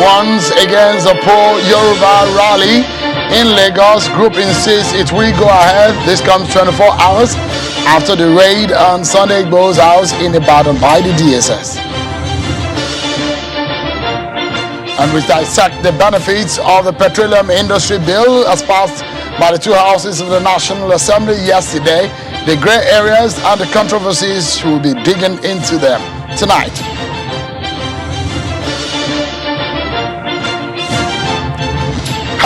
warns against a pro-Yoruba rally in Lagos. Group insists it will go ahead. This comes 24 hours after the raid on Sunday Igboho's house in Ibadan by the DSS. And we dissect the benefits of the Petroleum Industry Bill as passed by the two houses of the National Assembly yesterday. The grey areas and the controversies, we'll be digging into them tonight.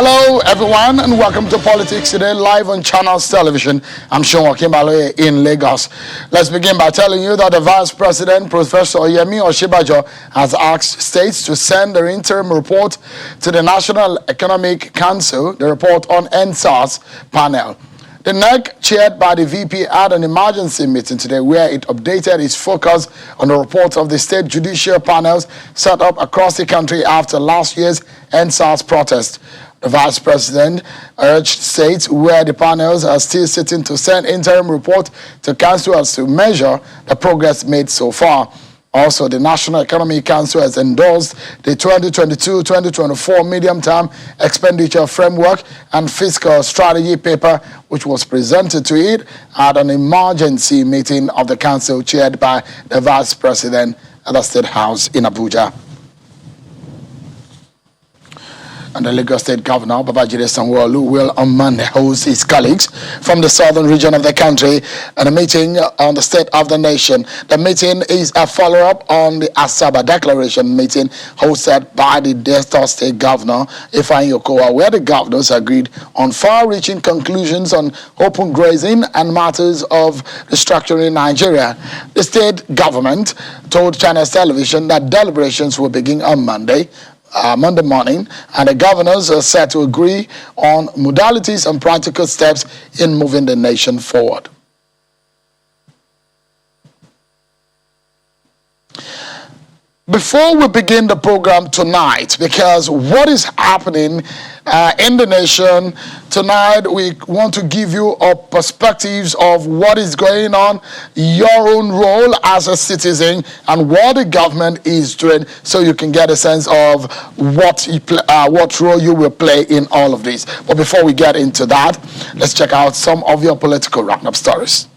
Hello everyone and welcome to Politics Today live on Channels Television. I'm Sean Kimbalo in Lagos. Let's begin by telling you that the Vice President, Professor Yemi Osinbajo, has asked states to send their interim report to the National Economic Council, the report on NSAS panel. The NEC, chaired by the VP, had an emergency meeting today where it updated its focus on the report of the state judicial panels set up across the country after last year's NSAS protest. The Vice President urged states where the panels are still sitting to send interim report to councils to measure the progress made so far. Also, the National Economic Council has endorsed the 2022-2024 medium-term expenditure framework and fiscal strategy paper, which was presented to it at an emergency meeting of the council chaired by the Vice President at the State House in Abuja. And the Lagos State Governor, Babajide Sanwo-Olu, will on Monday host his colleagues from the southern region of the country at a meeting on the state of the nation. The meeting is a follow-up on the Asaba Declaration meeting hosted by the Delta State Governor, Ifeanyi Okowa, where the governors agreed on far-reaching conclusions on open grazing and matters of restructuring Nigeria. The state government told Channels Television that deliberations will begin on Monday morning, and the governors are set to agree on modalities and practical steps in moving the nation forward. Before we begin the program tonight, because what is happening in the nation tonight, we want to give you a perspectives of what is going on, your own role as a citizen, and what the government is doing, so you can get a sense of what role you will play in all of this. But before we get into that, let's check out some of your political roundup stories.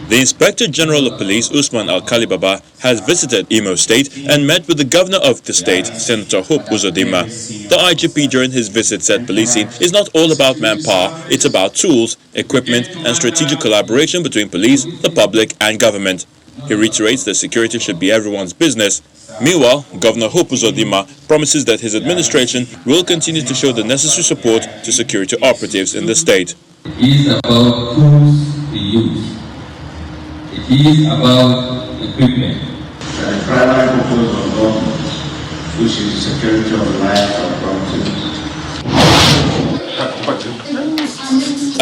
The Inspector General of Police, Usman Alkali Baba, has visited Imo State and met with the governor of the state, Senator Hope Uzodinma. The IGP during his visit said policing is not all about manpower, it's about tools, equipment and strategic collaboration between police, the public and government. He reiterates that security should be everyone's business. Meanwhile, Governor Hope Uzodinma promises that his administration will continue to show the necessary support to security operatives in the state. It is about tools we use. It is about equipment. The primary purpose of government, which is the security of the lives of property.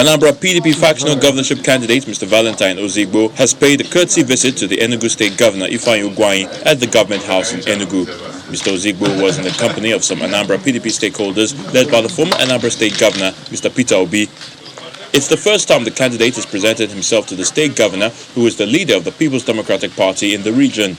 Anambra PDP factional governorship candidate Mr. Valentine Ozigbo has paid a courtesy visit to the Enugu State Governor Ifeanyi Ugwuanyi at the government house in Enugu. Mr. Ozigbo was in the company of some Anambra PDP stakeholders led by the former Anambra State Governor Mr. Peter Obi. It's the first time the candidate has presented himself to the state governor, who is the leader of the People's Democratic Party in the region.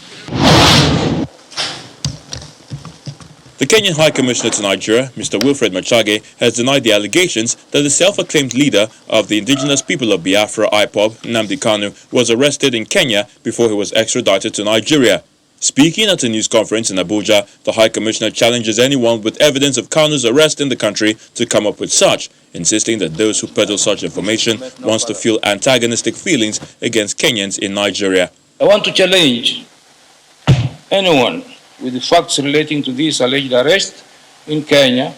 The Kenyan High Commissioner to Nigeria, Mr. Wilfred Machage, has denied the allegations that the self-acclaimed leader of the indigenous people of Biafra, IPOB, Nnamdi Kanu, was arrested in Kenya before he was extradited to Nigeria. Speaking at a news conference in Abuja, the High Commissioner challenges anyone with evidence of Kanu's arrest in the country to come up with such, insisting that those who peddle such information wants to feel antagonistic feelings against Kenyans in Nigeria. I want to challenge anyone with the facts relating to this alleged arrest in Kenya.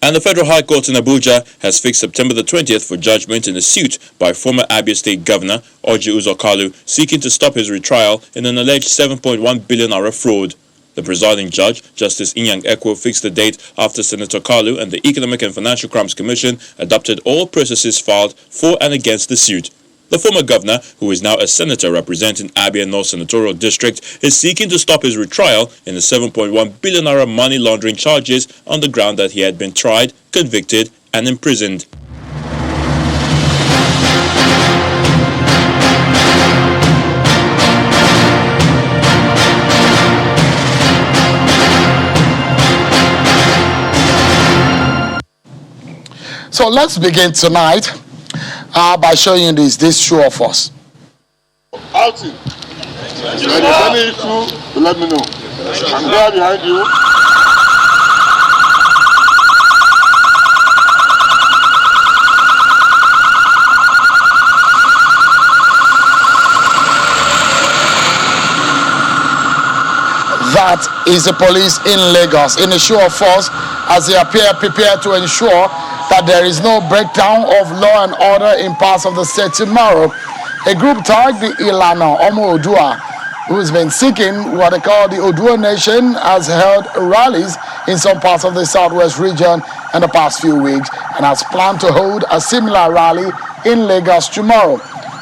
And the Federal High Court in Abuja has fixed September the 20th for judgment in a suit by former Abia State Governor Orji Uzor Kalu seeking to stop his retrial in an alleged 7.1 billion naira fraud. The presiding judge, Justice Inyang Ekwo, fixed the date after Senator Kalu and the Economic and Financial Crimes Commission adopted all processes filed for and against the suit. The former governor, who is now a senator representing Abia North Senatorial District, is seeking to stop his retrial in the 7.1 billion naira money laundering charges on the ground that he had been tried, convicted, and imprisoned. So let's begin tonight by showing you this show of force. Outing. If there's any issue, let me know. I'm there behind you. That is the police in Lagos in a show of force as they appear prepared to ensure that there is no breakdown of law and order in parts of the state tomorrow. A group tagged the Ilana Omo Odua, who has been seeking what they call the Odua Nation, has held rallies in some parts of the southwest region in the past few weeks and has planned to hold a similar rally in Lagos tomorrow.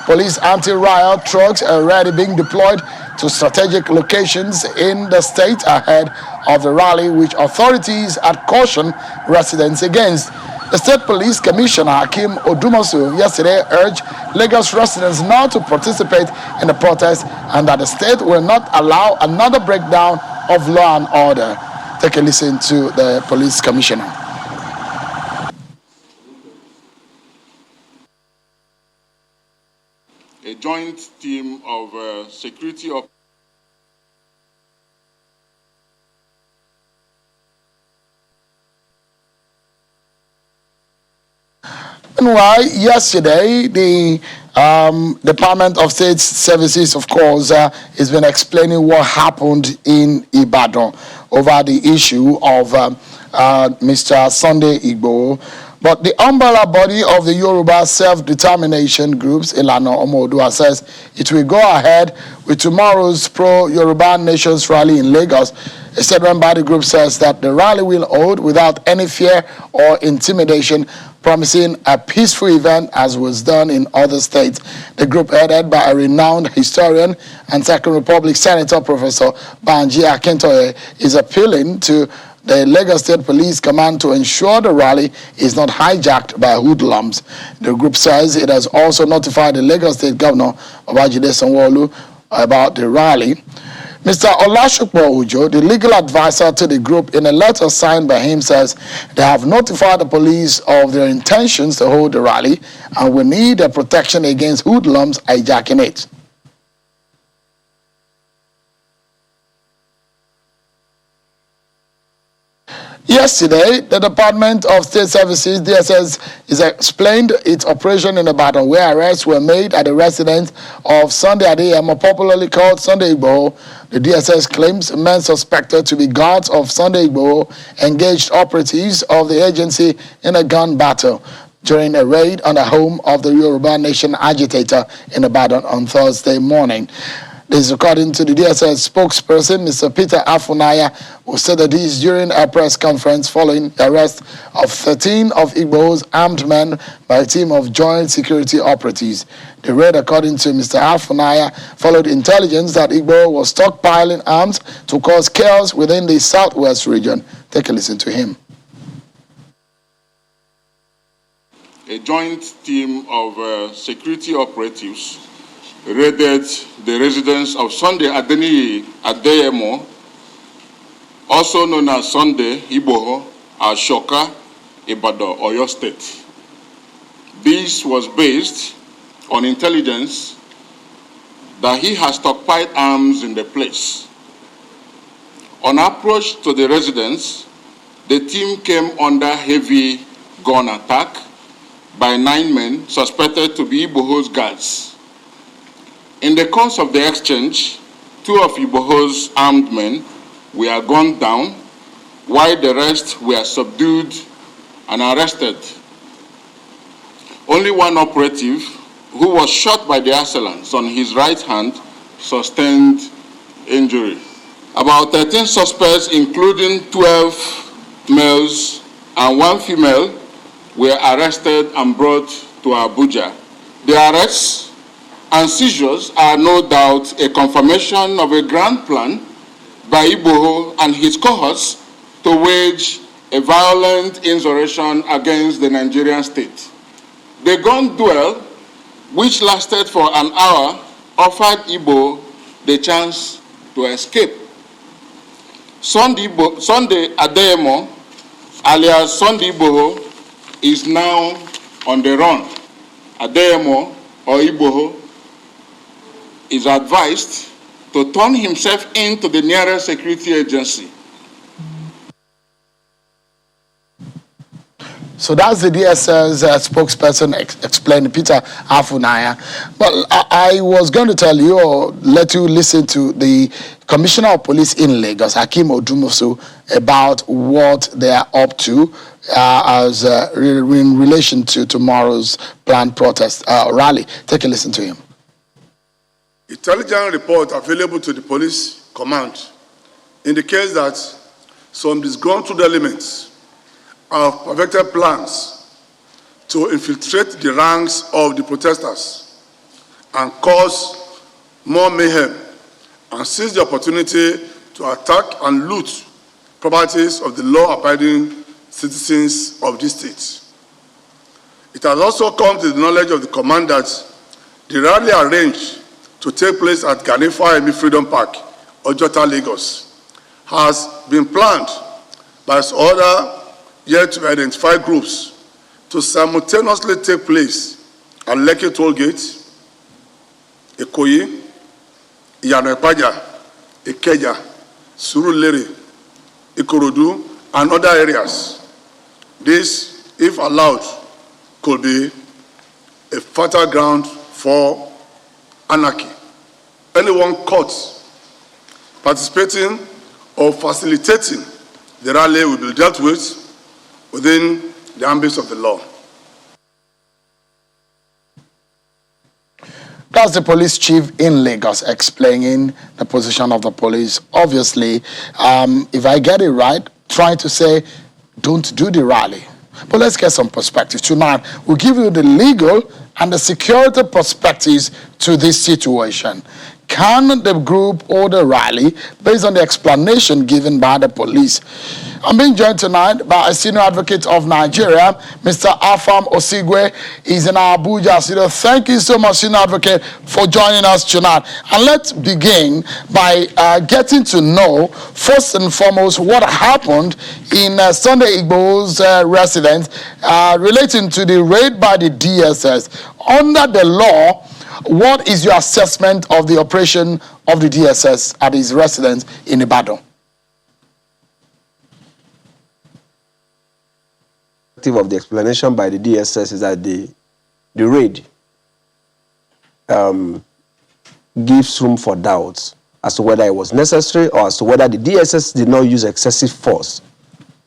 Police anti-riot trucks are already being deployed to strategic locations in the state ahead of the rally, which authorities had cautioned residents against. The State Police Commissioner Hakeem Odumosu yesterday urged Lagos residents not to participate in the protest and that the state will not allow another breakdown of law and order. Take a listen to the Police Commissioner. A joint team of security of Meanwhile, yesterday, the Department of State Services, of course, has been explaining what happened in Ibadan over the issue of Mr. Sunday Igboho. But the umbrella body of the Yoruba self-determination groups, Ilana Omo Odua, says it will go ahead with tomorrow's pro-Yoruba Nations rally in Lagos. A statement by the group says that the rally will hold without any fear or intimidation, promising a peaceful event as was done in other states. The group, headed by a renowned historian and Second Republic Senator Professor Banji Akintoye, is appealing to the Lagos State Police Command to ensure the rally is not hijacked by hoodlums. The group says it has also notified the Lagos State Governor, Babajide Sanwo-Olu, about the rally. Mr. Olashukbo Ujo, the legal advisor to the group, in a letter signed by him, says they have notified the police of their intentions to hold the rally and will need a protection against hoodlums hijacking it. Yesterday, the Department of State Services, DSS, has explained its operation in Ibadan, where arrests were made at the residence of Sunday Igboho, popularly called Sunday Igboho. The DSS claims men suspected to be guards of Sunday Igboho engaged operatives of the agency in a gun battle during a raid on the home of the Yoruba Nation agitator in Ibadan on Thursday morning. This is according to the DSS spokesperson, Mr. Peter Afunaya, who said that this during a press conference following the arrest of 13 of Igboho's armed men by a team of joint security operatives. The raid, according to Mr. Afunaya, followed intelligence that Igboho was stockpiling arms to cause chaos within the southwest region. Take a listen to him. a joint team of security operatives raided the residence of Sunday Adeyemo, also known as Sunday Igboho, Ashoka, Ibadan, Oyo State. This was based on intelligence that he has stockpiled arms in the place. On approach to the residence, the team came under heavy gun attack by 9 men suspected to be Igboho's guards. In the course of the exchange, 2 of Igboho's armed men were gunned down, while the rest were subdued and arrested. Only 1 operative, who was shot by the assailants on his right hand, sustained injury. About 13 suspects, including 12 males and 1 female, were arrested and brought to Abuja. The arrests and seizures are no doubt a confirmation of a grand plan by Igboho and his cohorts to wage a violent insurrection against the Nigerian state. The gun duel, which lasted for an hour, offered Igbo the chance to escape. Sunday Adeyemo, alias Sunday Igboho, is now on the run. Adeyemo, or Igboho, is advised to turn himself into the nearest security agency. So that's the DSS spokesperson explained, Peter Afunaya. But I was going to tell you or let you listen to the Commissioner of Police in Lagos, Hakeem Odumosu, about what they are up to in relation to tomorrow's planned protest rally. Take a listen to him. Intelligence report available to the police command indicates that some disgruntled elements have perfected plans to infiltrate the ranks of the protesters and cause more mayhem and seize the opportunity to attack and loot properties of the law-abiding citizens of this state. It has also come to the knowledge of the command that the rally arranged to take place at Ganifa Emi Freedom Park, Ojota, Lagos, has been planned by other yet to identify groups to simultaneously take place at Lekki Toll Gate, Ikoyi, Iyana Ipaja, Ikeja, Surulere, Ikorodu, and other areas. This, if allowed, could be a fertile ground for anarchy. Anyone caught participating or facilitating the rally will be dealt with within the ambit of the law. That's the police chief in Lagos explaining the position of the police. Obviously, if I get it right, trying to say, don't do the rally. But let's get some perspective. Tonight, we'll give you the legal and the security perspectives to this situation. Can the group order a rally based on the explanation given by the police? I'm being joined tonight by a senior advocate of Nigeria, Mr. Afam Osigwe. He's in Abuja. So thank you so much, senior advocate, for joining us tonight. And let's begin by getting to know, first and foremost, what happened in Sunday Igboho's residence relating to the raid by the DSS. Under the law, what is your assessment of the operation of the DSS at his residence in Ibadan? Of the explanation by the DSS is that the raid gives room for doubts as to whether it was necessary or as to whether the DSS did not use excessive force.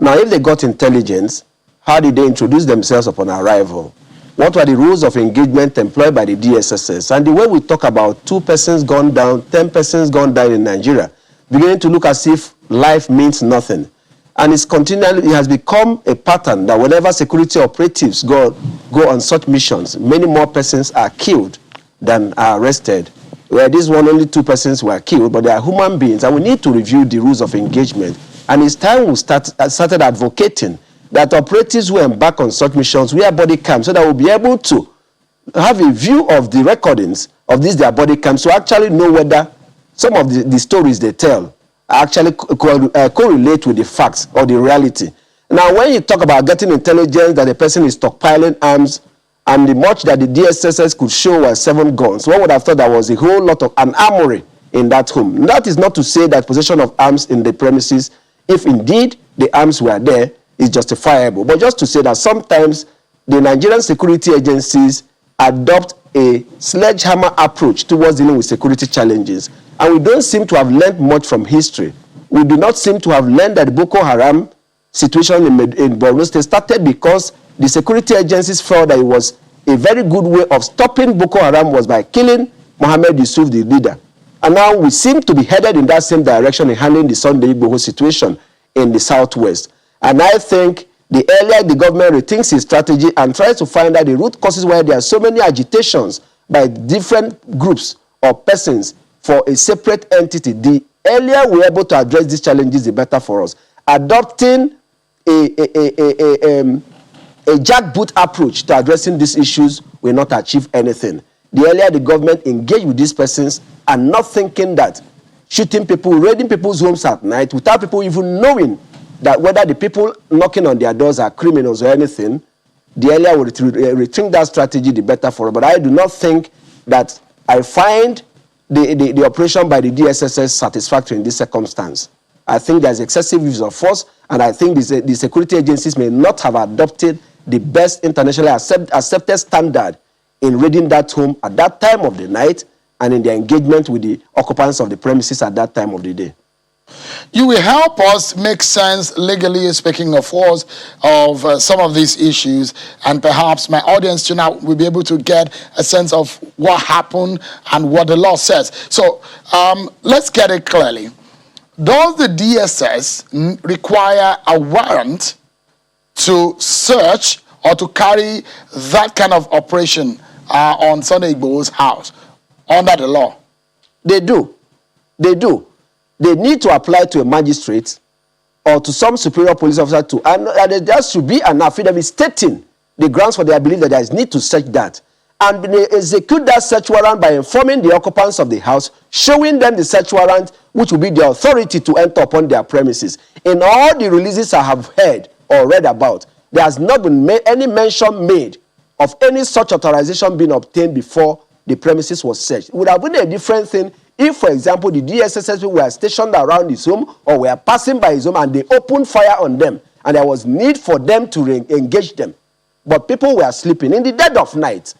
Now, if they got intelligence, how did they introduce themselves upon arrival? What were the rules of engagement employed by the DSSS? And the way we talk about 2 persons gone down, 10 persons gone down in Nigeria, beginning to look as if life means nothing. And it has become a pattern that whenever security operatives go on such missions, many more persons are killed than are arrested. Where this one, only 2 persons were killed, but they are human beings, and we need to review the rules of engagement. And it's time we started advocating that operatives who embark on such missions wear body cams so that we'll be able to have a view of the recordings of their body cams to actually know whether some of the stories they tell actually correlate with the facts or the reality. Now, when you talk about getting intelligence that the person is stockpiling arms, and the much that the DSSS could show were 7 guns, one would have thought there was a whole lot of an armory in that home. That is not to say that possession of arms in the premises, if indeed the arms were there, is justifiable. But just to say that sometimes the Nigerian security agencies adopt a sledgehammer approach towards dealing with security challenges. And we don't seem to have learned much from history. We do not seem to have learned that the Boko Haram situation in Borno State started because the security agencies felt that it was a very good way of stopping Boko Haram was by killing Mohammed Yusuf, the leader. And now we seem to be headed in that same direction in handling the Sunday Igboho situation in the southwest. And I think the earlier the government rethinks its strategy and tries to find out the root causes why there are so many agitations by different groups or persons for a separate entity, the earlier we're able to address these challenges, the better for us. Adopting a jackboot approach to addressing these issues will not achieve anything. The earlier the government engage with these persons and not thinking that shooting people, raiding people's homes at night without people even knowing that whether the people knocking on their doors are criminals or anything, the earlier we rethink that strategy, the better for us. But I do not think that I find the operation by the DSSS satisfactory in this circumstance. I think there's excessive use of force, and I think the security agencies may not have adopted the best internationally accepted standard in raiding that home at that time of the night and in their engagement with the occupants of the premises at that time of the day. You will help us make sense, legally speaking, of course, of some of these issues, and perhaps my audience tonight will be able to get a sense of what happened and what the law says. So let's get it clearly. Does the DSS require a warrant to search or to carry that kind of operation on Sunday Igboho's house under the law? They do. They do. They need to apply to a magistrate or to some superior police officer and there should be an affidavit stating the grounds for their belief that there is need to search that. And they execute that search warrant by informing the occupants of the house, showing them the search warrant, which will be the authority to enter upon their premises. In all the releases I have heard or read about, there has not been any mention made of any such authorization being obtained before the premises was searched. It would have been a different thing if, for example, the DSSS were stationed around his home or were passing by his home and they opened fire on them and there was need for them to engage them. But people were sleeping in the dead of night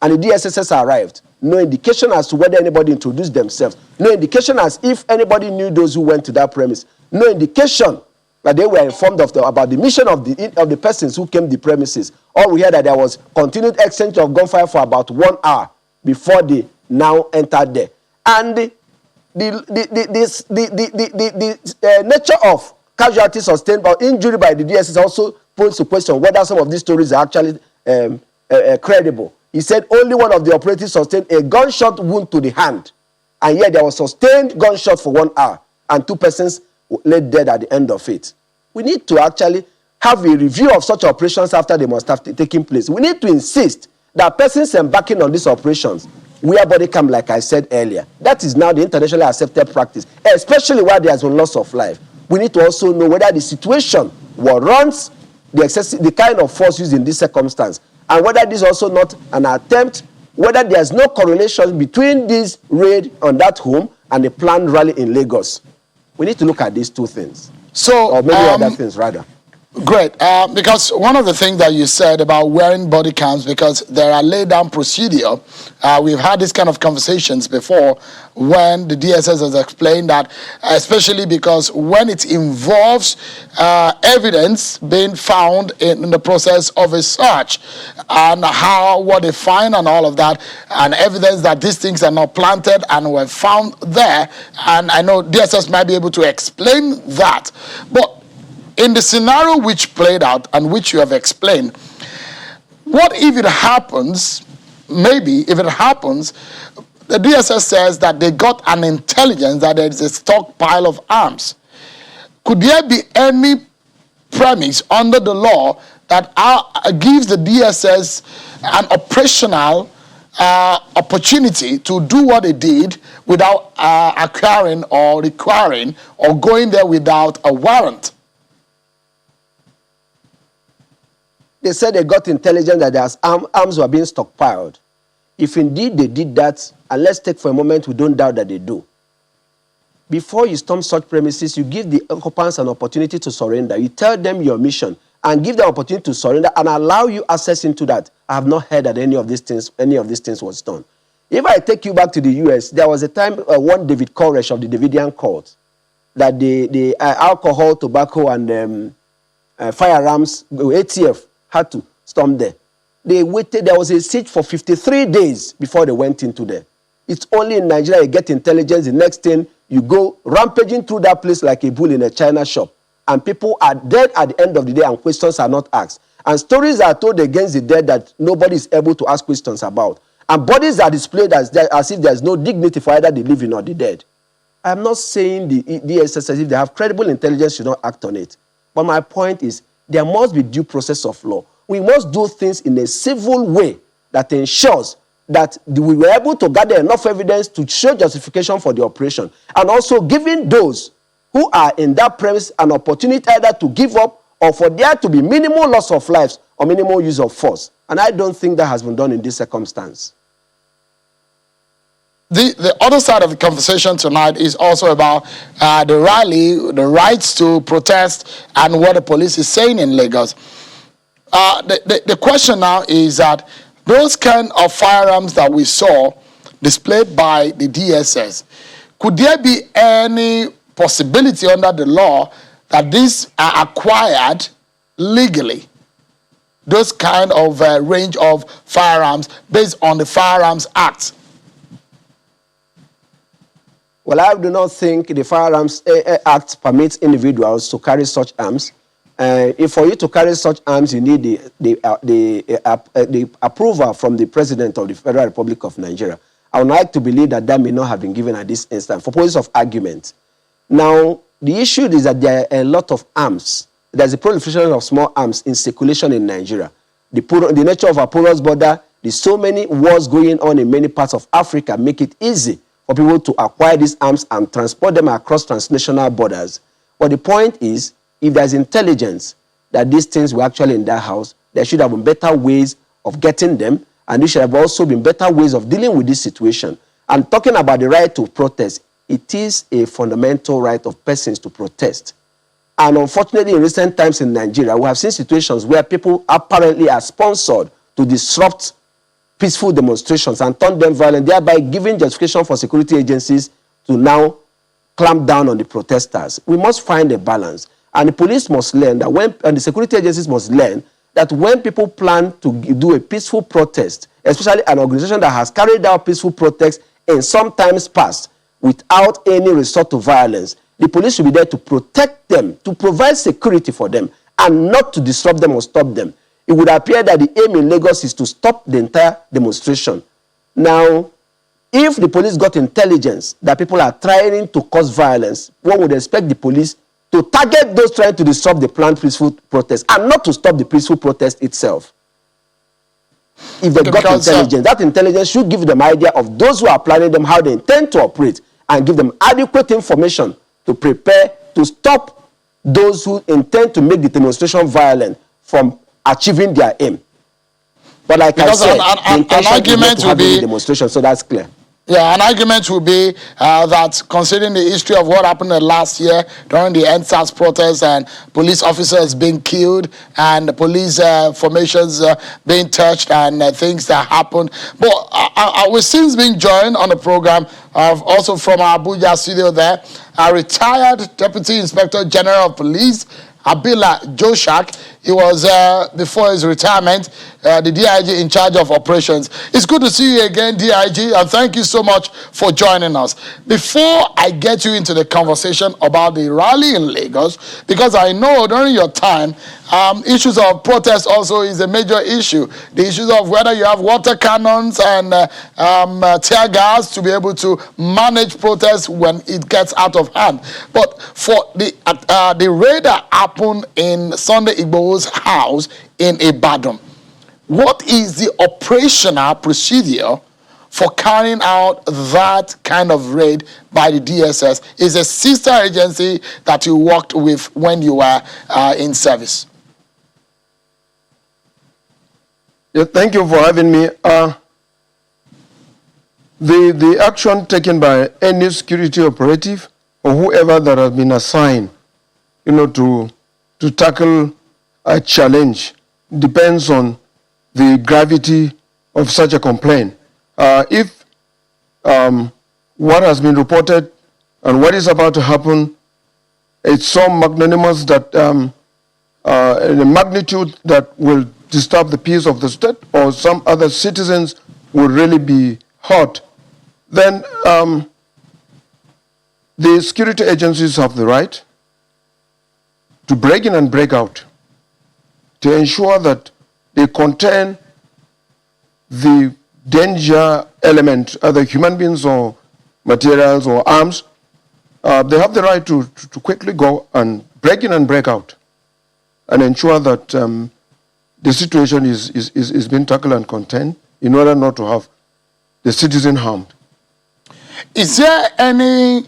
and the DSSS arrived. No indication as to whether anybody introduced themselves. No indication as if anybody knew those who went to that premise. No indication that they were informed about the mission of the persons who came to the premises. All we heard that there was continued exchange of gunfire for about 1 hour before they now entered there. And the nature of casualties sustained by injury by the DSS also posed to question whether some of these stories are actually credible. He said only one of the operatives sustained a gunshot wound to the hand, and yet there was sustained gunshot for 1 hour, and 2 persons lay dead at the end of it. We need to actually have a review of such operations after they must have taken place. We need to insist that persons embarking on these operations wear body cam, like I said earlier. That is now the internationally accepted practice, especially where there has been loss of life. We need to also know whether the situation warrants the kind of force used in this circumstance, and whether this is also not an attempt, whether there is no correlation between this raid on that home and the planned rally in Lagos. We need to look at these two things. So, or maybe other things rather. Great, because one of the things that you said about wearing body cams, because there are laid down procedure, we've had these kind of conversations before when the DSS has explained that, especially because when it involves evidence being found in the process of a search, and what they find and all of that, and evidence that these things are not planted and were found there, and I know DSS might be able to explain that, but in the scenario which played out and which you have explained, what if it happens, maybe if it happens, the DSS says that they got an intelligence that there is a stockpile of arms. Could there be any premise under the law that gives the DSS an operational opportunity to do what they did without acquiring or requiring or going there without a warrant? They said they got intelligence that arms were being stockpiled. If indeed they did that, and let's take for a moment, we don't doubt that they do. Before you storm such premises, you give the occupants an opportunity to surrender. You tell them your mission and give them an opportunity to surrender and allow you access into that. I have not heard that any of these things was done. If I take you back to the US, there was a time one David Koresh of the Davidian court that the alcohol, tobacco, and firearms, ATF, had to storm there. They waited, there was a siege for 53 days before they went into there. It's only in Nigeria you get intelligence, the next thing you go rampaging through that place like a bull in a china shop. And people are dead at the end of the day and questions are not asked. And stories are told against the dead that nobody is able to ask questions about. and bodies are displayed as if there's no dignity for either the living or the dead. I'm not saying the DSS, if they have credible intelligence, should not act on it. But my point is, there must be due process of law. We must do things in a civil way that ensures that we were able to gather enough evidence to show justification for the operation, and also giving those who are in that premise an opportunity either to give up or for there to be minimal loss of lives or minimal use of force. And I don't think that has been done in this circumstance. The other side of the conversation tonight is also about the rally, the rights to protest, and what the police is saying in Lagos. The question now is that those kind of firearms that we saw displayed by the DSS, could there be any possibility under the law that these are acquired legally? Those kind of range of firearms based on the Firearms Act? Well, I do not think the Firearms Act permits individuals to carry such arms. If for you to carry such arms, you need the approval from the President of the Federal Republic of Nigeria. I would like to believe that that may not have been given at this instance for purposes of argument. Now, the issue is that there are a lot of arms. There's a proliferation of small arms in circulation in Nigeria. The nature of our porous border, there's so many wars going on in many parts of Africa, make it easy for people to acquire these arms and transport them across transnational borders. But the point is, if there's intelligence that these things were actually in that house, there should have been better ways of getting them, and there should have also been better ways of dealing with this situation. And talking about the right to protest, it is a fundamental right of persons to protest. And unfortunately, in recent times in Nigeria, we have seen situations where people apparently are sponsored to disrupt peaceful demonstrations and turn them violent, thereby giving justification for security agencies to now clamp down on the protesters. We must find a balance. And the police must learn that and the security agencies must learn that when people plan to do a peaceful protest, especially an organization that has carried out peaceful protests in some times past without any resort to violence, the police should be there to protect them, to provide security for them, and not to disrupt them or stop them. It would appear that the aim in Lagos is to stop the entire demonstration. Now, if the police got intelligence that people are trying to cause violence, one would expect the police to target those trying to disrupt the planned peaceful protest and not to stop the peaceful protest itself. If they got intelligence, that intelligence should give them idea of those who are planning them, how they intend to operate, and give them adequate information to prepare to stop those who intend to make the demonstration violent from achieving their aim. But like because I said, an argument will be demonstration, so that's clear. Yeah, an argument will be that considering the history of what happened last year during the NSAS protests and police officers being killed and the police formations being touched and things that happened. But we're since being joined on the program also from our Abuja studio there, a retired Deputy Inspector General of Police, Abila Joshak. He was, before his retirement, the DIG in charge of operations. It's good to see you again, DIG, and thank you so much for joining us. Before I get you into the conversation about the rally in Lagos, because I know during your time, issues of protest also is a major issue. The issues of whether you have water cannons and tear gas to be able to manage protests when it gets out of hand. But for the raid that happened in Sunday Igboho's house in Ibadan, what is the operational procedure for carrying out that kind of raid by the DSS? Is a sister agency that you worked with when you were in service? Yeah, thank you for having me. The action taken by any security operative or whoever that has been assigned, to tackle a challenge depends on the gravity of such a complaint. If what has been reported and what is about to happen, it's so magnanimous that in a magnitude that will disturb the peace of the state or some other citizens will really be hurt, then the security agencies have the right to break in and break out, to ensure that they contain the danger element, either human beings or materials or arms, they have the right to quickly go and break in and break out and ensure that the situation is being tackled and contained in order not to have the citizen harmed. Is there any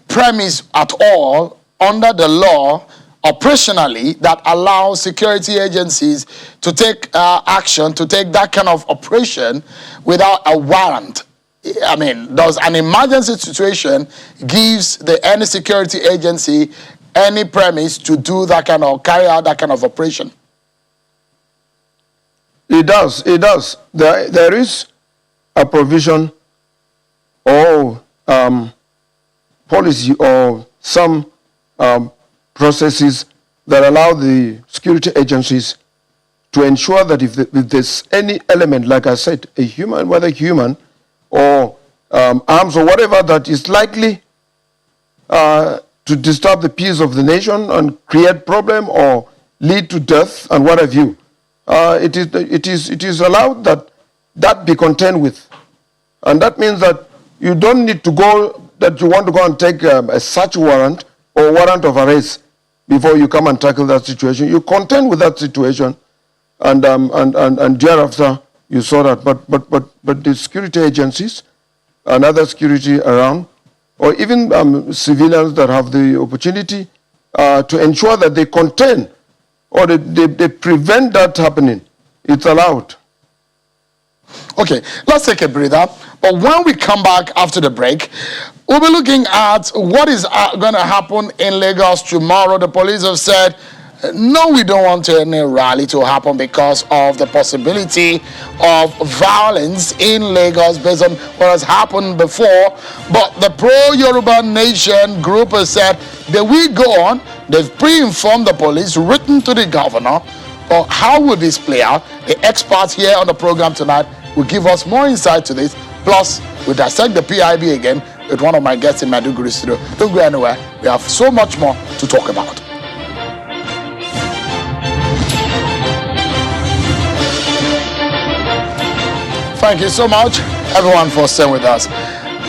premise at all under the law operationally that allows security agencies to take action, to take that kind of operation without a warrant? I mean, does an emergency situation gives any security agency any premise to do that kind of, carry out that kind of operation? It does. There is a provision or policy or some processes that allow the security agencies to ensure that if there's any element, like I said, a human, whether human or arms or whatever, that is likely to disturb the peace of the nation and create problem or lead to death and what have you, it is allowed that be contained with. And that means that you don't need to go, that you want to go and take a search warrant or warrant of arrest before you come and tackle that situation. You contend with that situation, and thereafter you saw that. But the security agencies and other security around, or even civilians that have the opportunity to ensure that they contain or they prevent that happening, it's allowed. Okay, let's take a breather. But when we come back after the break, we'll be looking at what is going to happen in Lagos tomorrow. The police have said, no, we don't want any rally to happen because of the possibility of violence in Lagos based on what has happened before. But the pro-Yoruba Nation group has said they will go on. They've pre-informed the police, written to the governor. But how will this play out? The experts here on the program tonight will give us more insight to this. Plus, we'll dissect the PIB again with one of my guests in Maiduguri studio. Don't go anywhere. We have so much more to talk about. Thank you so much, everyone, for staying with us.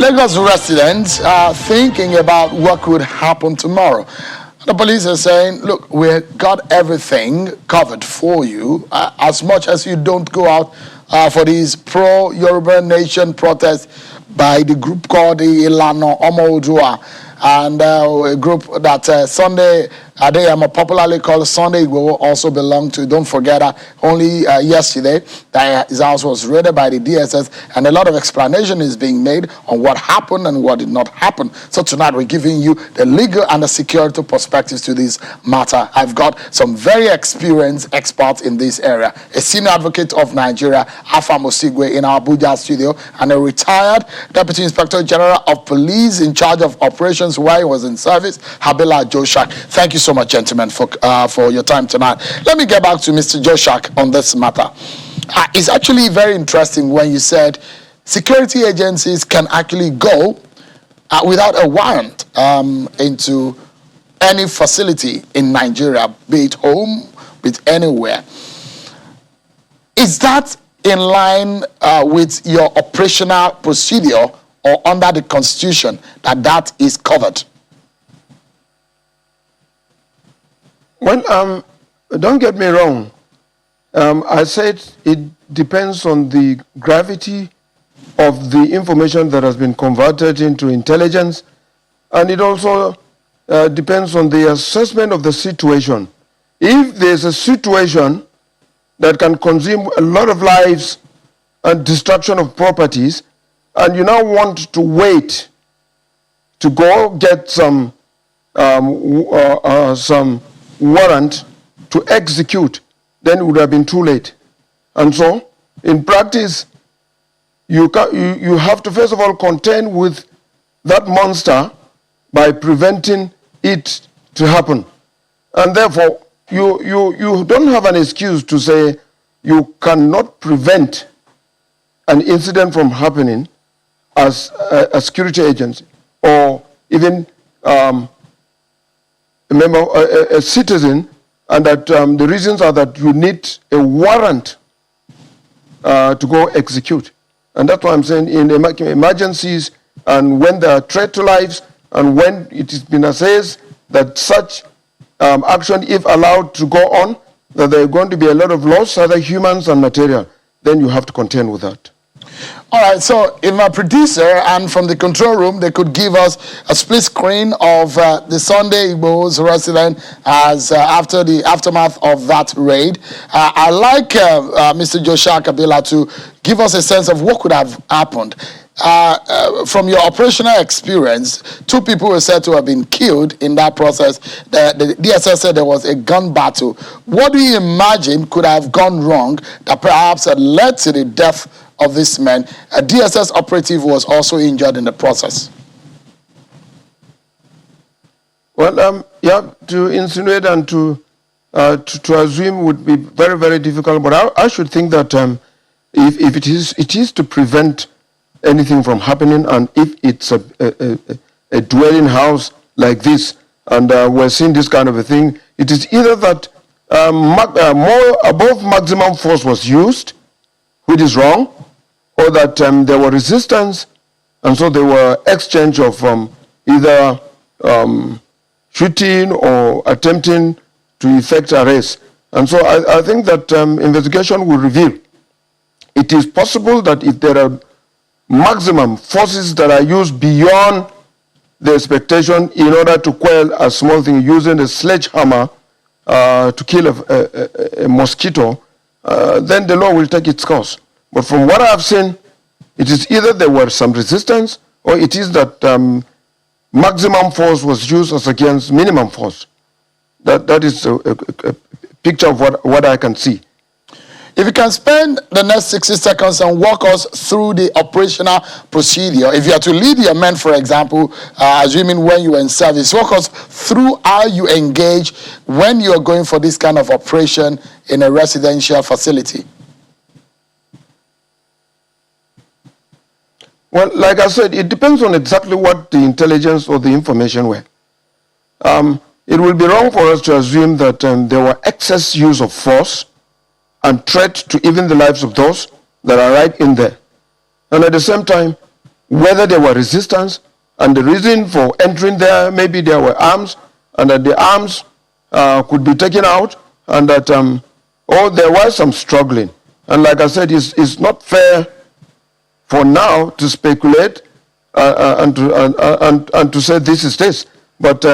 Lagos residents are thinking about what could happen tomorrow. The police are saying, look, we got everything covered for you as much as you don't go out for these pro-Yoruba Nation protests by the group called the Ilana Omo-Oduwa, and a group that Sunday Igboho, popularly called Sunday Igboho, also belonged to. Don't forget that only yesterday that his house was raided by the DSS, and a lot of explanation is being made on what happened and what did not happen. So tonight we're giving you the legal and the security perspectives to this matter. I've got some very experienced experts in this area. A senior advocate of Nigeria, Afa Mosigwe, in our Abuja studio, and a retired Deputy Inspector General of Police in charge of operations while he was in service, Habila Joshak. Thank you so much, gentlemen, for your time tonight. Let me get back to Mr. Joshak on this matter. It's actually very interesting when you said security agencies can actually go without a warrant into any facility in Nigeria, be it home, be it anywhere. Is that in line with your operational procedure or under the Constitution that is covered? Well, don't get me wrong. I said it depends on the gravity of the information that has been converted into intelligence, and it also depends on the assessment of the situation. If there's a situation that can consume a lot of lives and destruction of properties, and you now want to wait to go get some warrant to execute, then it would have been too late. And so, in practice, you have to first of all contend with that monster by preventing it to happen. And therefore, you don't have an excuse to say you cannot prevent an incident from happening as a security agency or even a citizen, and that the reasons are that you need a warrant to go execute. And that's why I'm saying in emergencies and when there are threat to lives and when it has been assessed that such action, if allowed to go on, that there are going to be a lot of loss, either humans and material, then you have to contend with that. All right, so if my producer and from the control room, they could give us a split screen of the Sunday Igboho's resident as after the aftermath of that raid. I'd like Mr. Joshua Kabila to give us a sense of what could have happened. From your operational experience, 2 people were said to have been killed in that process. The DSS said there was a gun battle. What do you imagine could have gone wrong that perhaps had led to the death of this man? A DSS operative was also injured in the process. Well, yeah, to insinuate and to assume would be very, very difficult. But I should think that if it is to prevent anything from happening, and if it's a dwelling house like this, and we're seeing this kind of a thing, it is either that more above maximum force was used, which is wrong, or that there were resistance, and so there were exchange of either shooting or attempting to effect arrest. And so I think that investigation will reveal it is possible that if there are maximum forces that are used beyond the expectation in order to quell a small thing, using a sledgehammer to kill a mosquito, then the law will take its course. But from what I've seen, it is either there were some resistance or it is that maximum force was used as against minimum force. That is a picture of what I can see. If you can spend the next 60 seconds and walk us through the operational procedure. If you are to lead your men, for example, assuming when you were in service, walk us through how you engage when you are going for this kind of operation in a residential facility. Well, like I said, it depends on exactly what the intelligence or the information were. It will be wrong for us to assume that there were excess use of force and threat to even the lives of those that are right in there. And at the same time, whether there were resistance and the reason for entering there, maybe there were arms, and that the arms could be taken out, and that there was some struggling. And like I said, it's not fair for now to speculate and to say this is this. But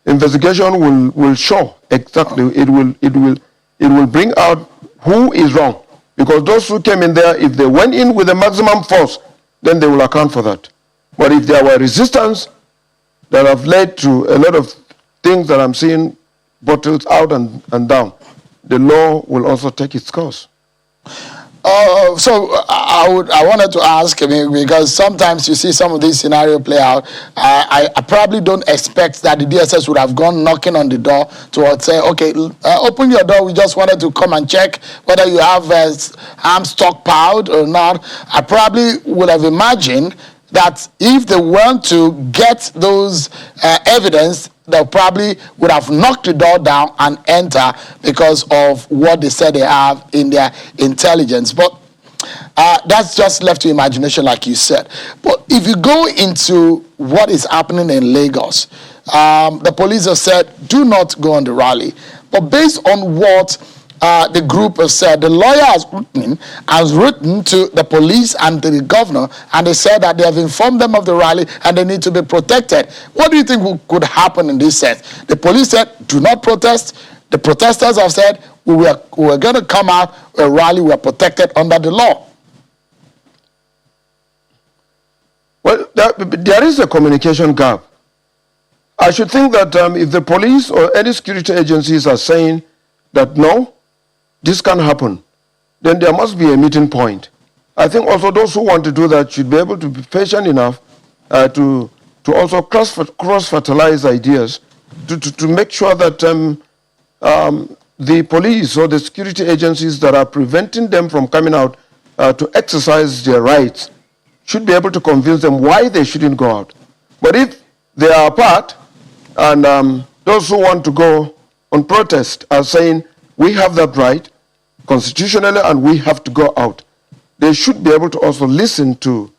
investigation will show exactly. It will bring out who is wrong, because those who came in there, if they went in with the maximum force, then they will account for that. But if there were resistance that have led to a lot of things that I'm seeing bottled out and down, the law will also take its course. So I wanted to ask, because sometimes you see some of these scenarios play out. I probably don't expect that the DSS would have gone knocking on the door to say, okay, open your door. We just wanted to come and check whether you have arms stockpiled or not. I probably would have imagined that if they want to get those evidence, they probably would have knocked the door down and enter because of what they said they have in their intelligence. But that's just left to imagination, like you said. But if you go into what is happening in Lagos, the police have said, do not go on the rally. But based on what the group has said, the lawyer has written to the police and to the governor, and they said that they have informed them of the rally and they need to be protected. What do you think could happen in this sense? The police said, do not protest. The protesters have said, we're going to come out, a rally, we're protected under the law. Well, there is a communication gap. I should think that if the police or any security agencies are saying that no, this can happen, then there must be a meeting point. I think also those who want to do that should be able to be patient enough to also cross-fertilize ideas to make sure that the police or the security agencies that are preventing them from coming out to exercise their rights should be able to convince them why they shouldn't go out. But if they are apart, and those who want to go on protest are saying, we have that right constitutionally and we have to go out, they should be able to also listen to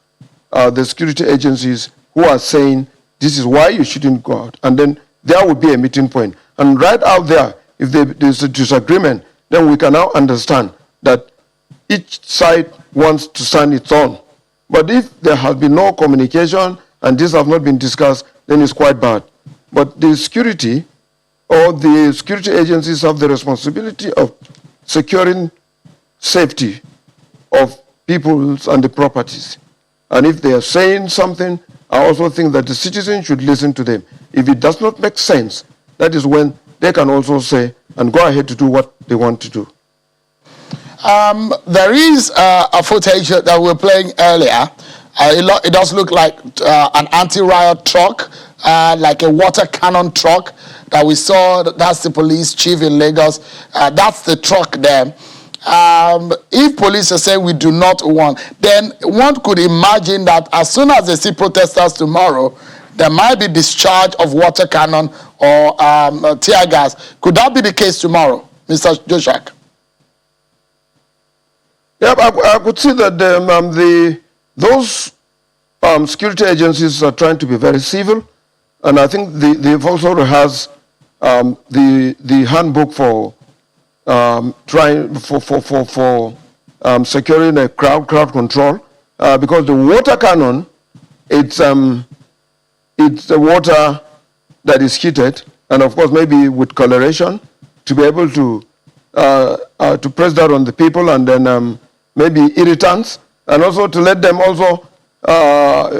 the security agencies who are saying, this is why you shouldn't go out. And then there will be a meeting point. And right out there, if there's a disagreement, then we can now understand that each side wants to stand its own. But if there has been no communication and this has not been discussed, then it's quite bad. But the security or the security agencies have the responsibility of securing safety of peoples and the properties. And if they are saying something, I also think that the citizens should listen to them. If it does not make sense, that is when they can also say and go ahead to do what they want to do. There is a footage that we were playing earlier. It does look like an anti-riot truck, like a water cannon truck that we saw. That's the police chief in Lagos. That's the truck there. If police are saying we do not want, then one could imagine that as soon as they see protesters tomorrow, there might be discharge of water cannon or tear gas. Could that be the case tomorrow, Mr. Joshak? Yeah, I could see that those security agencies are trying to be very civil, and I think they've also has the handbook for securing a crowd control, because the water cannon, it's the water that is heated, and of course maybe with coloration to be able to press that on the people, and then maybe irritants, and also to let them also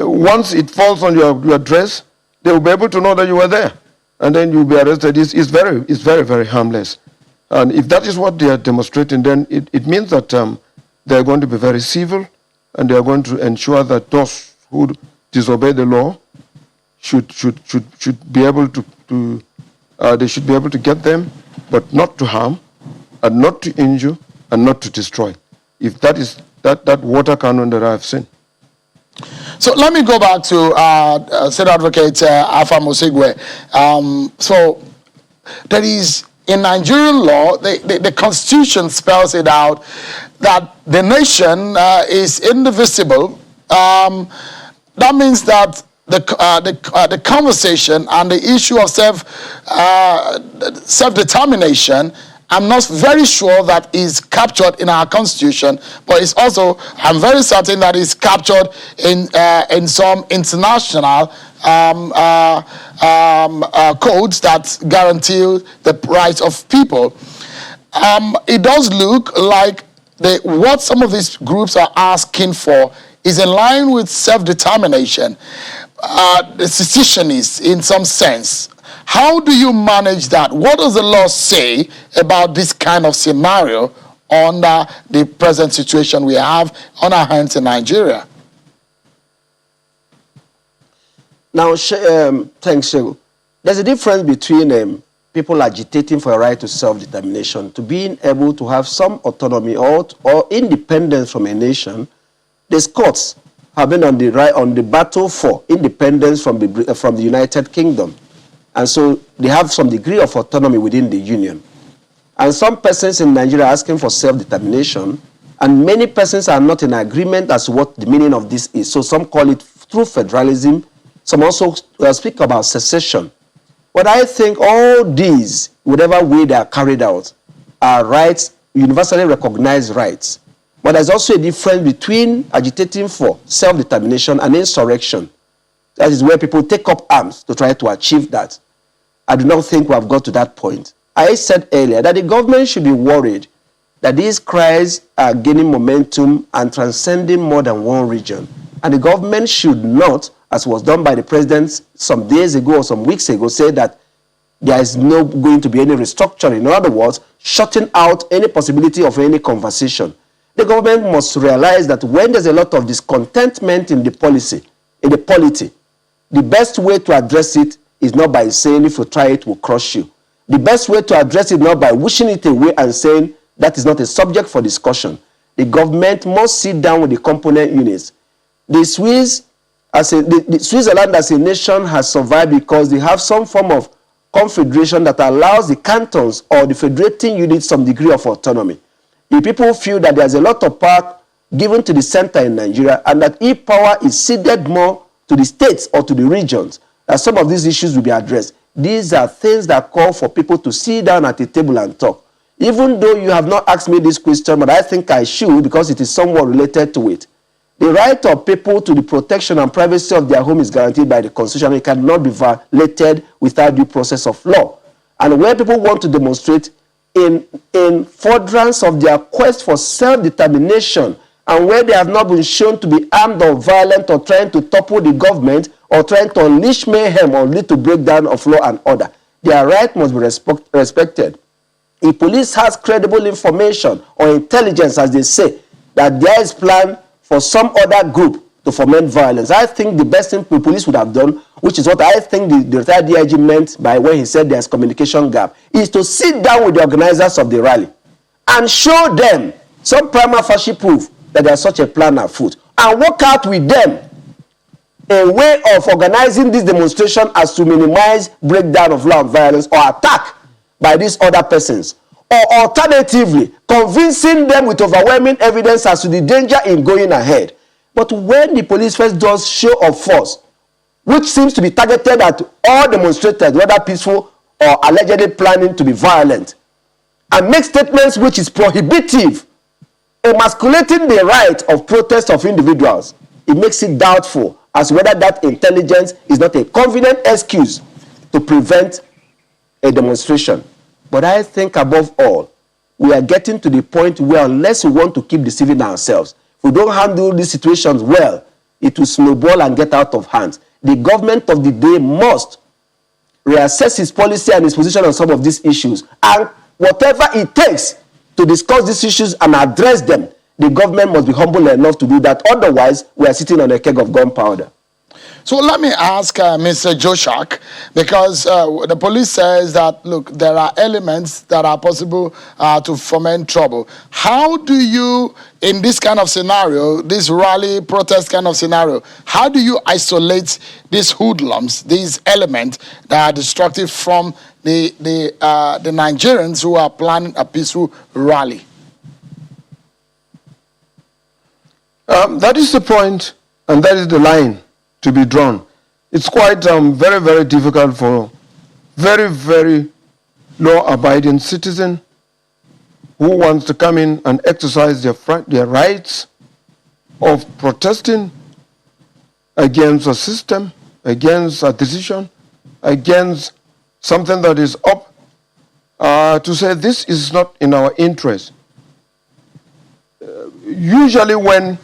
once it falls on your dress, they will be able to know that you were there, and then you'll be arrested. It's very harmless. And if that is what they are demonstrating, then it means that they are going to be very civil, and they are going to ensure that those who disobey the law should be able to they should be able to get them, but not to harm, and not to injure, and not to destroy. If that is that water cannon that I have seen. So let me go back to State Advocate Alpha Mosigwe. So there is, in Nigerian law, the Constitution spells it out that the nation is indivisible. That means that the conversation and the issue of self-determination, I'm not very sure that is captured in our Constitution, but it's also, I'm very certain that it's captured in some international codes that guarantee the rights of people. It does look like what some of these groups are asking for is in line with self-determination. The secessionists, in some sense. How do you manage that? What does the law say about this kind of scenario under the present situation we have on our hands in Nigeria? Now, thanks, Shego. There's a difference between people agitating for a right to self-determination, to being able to have some autonomy or independence from a nation. The Scots have been on the battle for independence from the United Kingdom. And so they have some degree of autonomy within the union. And some persons in Nigeria are asking for self-determination, and many persons are not in agreement as to what the meaning of this is. So some call it through federalism, some also speak about secession. But I think all these, whatever way they are carried out, are rights, universally recognized rights. But there's also a difference between agitating for self-determination and insurrection. That is where people take up arms to try to achieve that. I do not think we have got to that point. I said earlier that the government should be worried that these cries are gaining momentum and transcending more than one region. And the government should not, as was done by the president some days ago or some weeks ago, say that there is no going to be any restructuring. In other words, shutting out any possibility of any conversation. The government must realize that when there's a lot of discontentment in the policy, in the polity, the best way to address it is not by saying if you try it, we'll crush you. The best way to address it is not by wishing it away and saying that is not a subject for discussion. The government must sit down with the component units. The Switzerland as a nation has survived because they have some form of confederation that allows the cantons or the federating units some degree of autonomy. If people feel that there's a lot of power given to the center in Nigeria, and that if power is ceded more to the states or to the regions, that some of these issues will be addressed. These are things that call for people to sit down at the table and talk. Even though you have not asked me this question, but I think I should because it is somewhat related to it. The right of people to the protection and privacy of their home is guaranteed by the Constitution. It cannot be violated without due process of law. And where people want to demonstrate in furtherance of their quest for self-determination, and where they have not been shown to be armed or violent or trying to topple the government or trying to unleash mayhem or lead to breakdown of law and order, their right must be respected. If police has credible information or intelligence, as they say, that there is plan for some other group to foment violence, I think the best thing the police would have done, which is what I think the retired DIG meant by when he said there's communication gap, is to sit down with the organizers of the rally and show them some prima facie proof that there's such a plan afoot, and work out with them a way of organizing this demonstration as to minimize breakdown of law and violence or attack by these other persons, or alternatively convincing them with overwhelming evidence as to the danger in going ahead. But when the police first does show of force, which seems to be targeted at all demonstrators, whether peaceful or allegedly planning to be violent, and make statements which is prohibitive, emasculating the right of protest of individuals, it makes it doubtful as to whether that intelligence is not a convenient excuse to prevent a demonstration. But I think above all, we are getting to the point where unless we want to keep deceiving ourselves, if we don't handle these situations well, it will snowball and get out of hand. The government of the day must reassess its policy and its position on some of these issues, and whatever it takes to discuss these issues and address them, the government must be humble enough to do that. Otherwise, we are sitting on a keg of gunpowder. So let me ask Mr. Joshak, because the police says that, look, there are elements that are possible to foment trouble. How do you, in this kind of scenario, this rally protest kind of scenario, how do you isolate these hoodlums, these elements that are destructive from the Nigerians who are planning a peaceful rally? That is the point, and that is the line to be drawn. It's quite very, very difficult for very, very law-abiding citizen who wants to come in and exercise their rights of protesting against a system, against a decision, against something that is up, to say this is not in our interest. Usually when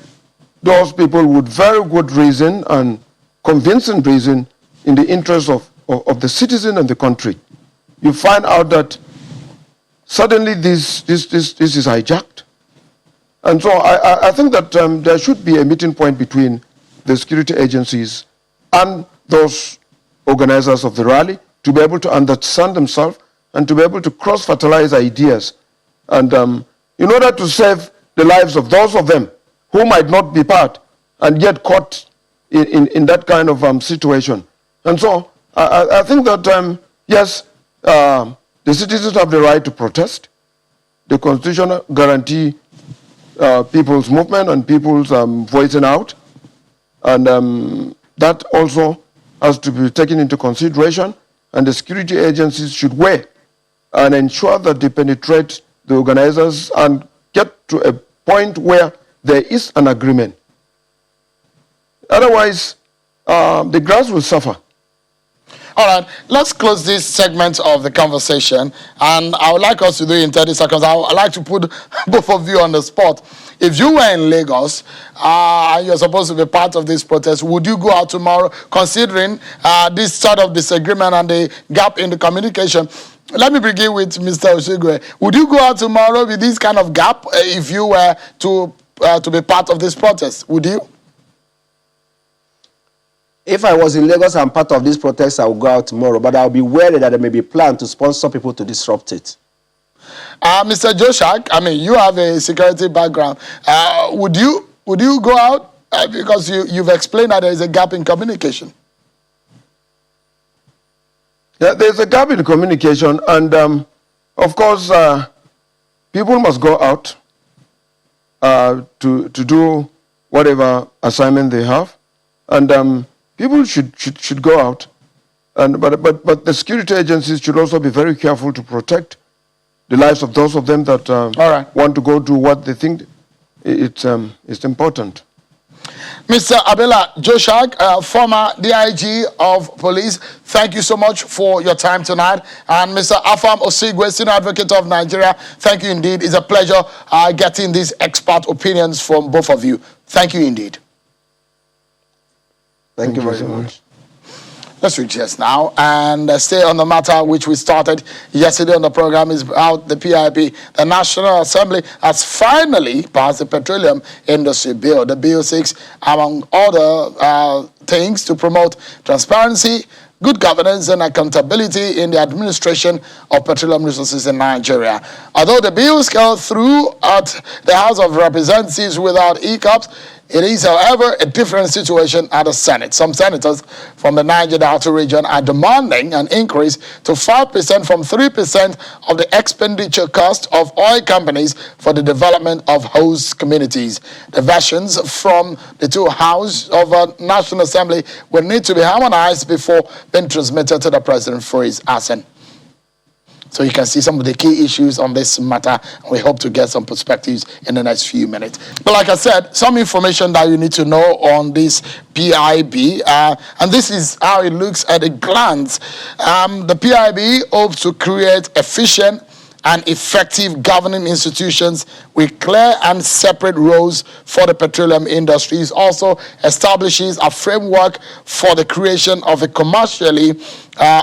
those people with very good reason and convincing reason in the interest of the citizen and the country, you find out that suddenly this is hijacked. And so I think that there should be a meeting point between the security agencies and those organizers of the rally to be able to understand themselves and to be able to cross-fertilize ideas. And in order to save the lives of those of them who might not be part and get caught in that kind of situation. And so I think that, yes, the citizens have the right to protest. The Constitution guarantees people's movement and people's voicing out. And that also has to be taken into consideration. And the security agencies should weigh and ensure that they penetrate the organizers and get to a point where there is an agreement. Otherwise, the grass will suffer. All right, let's close this segment of the conversation, and I would like us to do it in 30 seconds. I would like to put both of you on the spot. If you were in Lagos and you're supposed to be part of this protest, would you go out tomorrow, considering this sort of disagreement and the gap in the communication? Let me begin with Mr. Oshigwe. Would you go out tomorrow with this kind of gap if you were to be part of this protest? Would you? If I was in Lagos and part of this protest, I would go out tomorrow, but I'll be wary that there may be plans to sponsor people to disrupt it. Mr. Joshak, I mean, you have a security background. Would you go out? Because you've explained that there is a gap in communication. Yeah, there's a gap in communication, and of course, people must go out to do whatever assignment they have, and people should go out, but the security agencies should also be very careful to protect the lives of those of them that want to go do what they think it's important. Mr. Abela Joshak, former DIG of Police, thank you so much for your time tonight. And Mr. Afam Osigwe, Senior Advocate of Nigeria, thank you indeed. It's a pleasure getting these expert opinions from both of you. Thank you indeed. Thank you very much. Let's reach this now and stay on the matter which we started yesterday on the program is about the PIB. The National Assembly has finally passed the Petroleum Industry Bill. The bill seeks, among other things, to promote transparency, good governance and accountability in the administration of petroleum resources in Nigeria. Although the bill scaled through at the House of Representatives without hiccups, it is, however, a different situation at the Senate. Some senators from the Niger Delta region are demanding an increase to 5% from 3% of the expenditure cost of oil companies for the development of host communities. The versions from the two houses of the National Assembly will need to be harmonized before being transmitted to the President for his assent. So you can see some of the key issues on this matter, and we hope to get some perspectives in the next few minutes. But like I said, some information that you need to know on this PIB, and this is how it looks at a glance. The PIB hopes to create efficient and effective governing institutions with clear and separate roles for the petroleum industry. It also establishes a framework for the creation of a commercially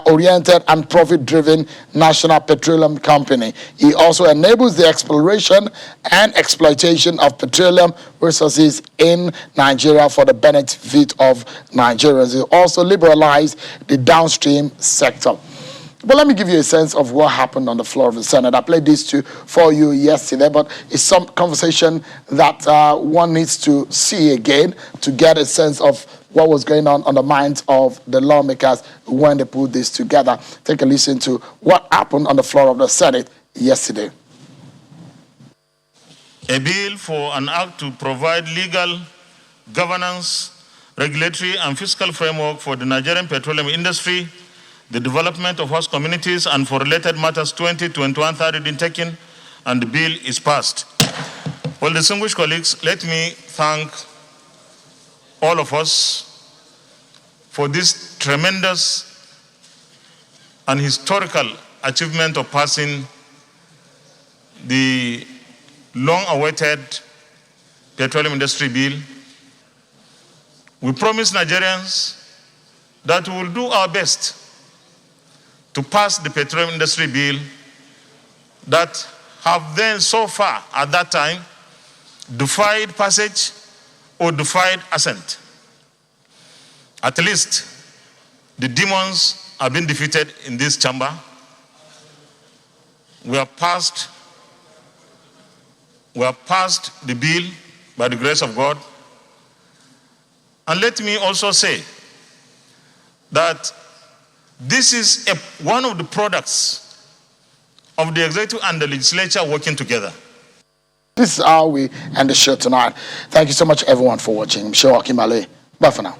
oriented and profit-driven national petroleum company. It also enables the exploration and exploitation of petroleum resources in Nigeria for the benefit of Nigerians. It also liberalizes the downstream sector. But let me give you a sense of what happened on the floor of the Senate. I played these two for you yesterday, but it's some conversation that one needs to see again to get a sense of what was going on the minds of the lawmakers when they put this together. Take a listen to what happened on the floor of the Senate yesterday. A bill for an act to provide legal, governance, regulatory, and fiscal framework for the Nigerian petroleum industry, the development of host communities, and for related matters 2021 third reading taken, and the bill is passed. Well, distinguished colleagues, let me thank all of us for this tremendous and historical achievement of passing the long-awaited Petroleum Industry Bill. We promise Nigerians that we will do our best to pass the Petroleum Industry Bill that have then so far at that time defied passage or defied assent. At least the demons have been defeated in this chamber. We have passed the bill by the grace of God. And let me also say that this is one of the products of the executive and the legislature working together. This is how we end the show tonight. Thank you so much, everyone, for watching. I'm sure Akim Ale. Bye for now.